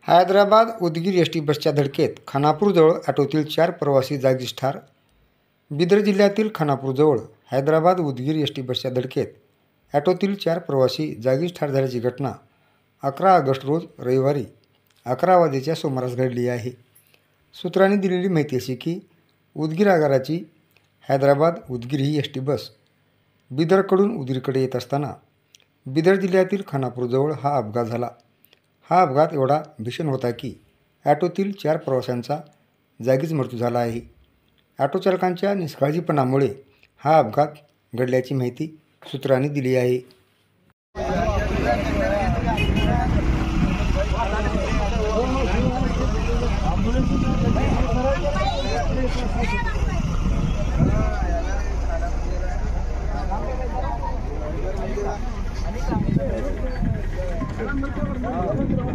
Hyderabad Udgir S T बसच्या धडकेत खानापूरजवळ ऑटोतील 4 प्रवासी जागीच ठार. बिदर जिल्ह्यातील खानापूरजवळ हैदराबाद उदगीर एस टी बसच्या धडकेत ऑटोतील 4 प्रवासी जागीच ठार झाल्याची घटना 11 ऑगस्ट रोज रविवारी 11 वाजेच्या सुमारास घडली आहे. सूत्रांनी दिलेली माहिती अशी की उदगीर आगाराची हैदराबाद उदगीर ही एस टी बस बिदरकडून उदगीरकडे येत असताना बिदर जिल्ह्यातील खानापूरजवळ हा अपघात झाला. हा अपघात एवढा भीषण होता की ऑटोतील 4 प्रवाशांचा जागीच मृत्यू झाला आहे. ऑटो चालकांच्या निष्काळजीपणामुळे हा अपघात घडल्याची माहिती सूत्रांनी दिली आहे.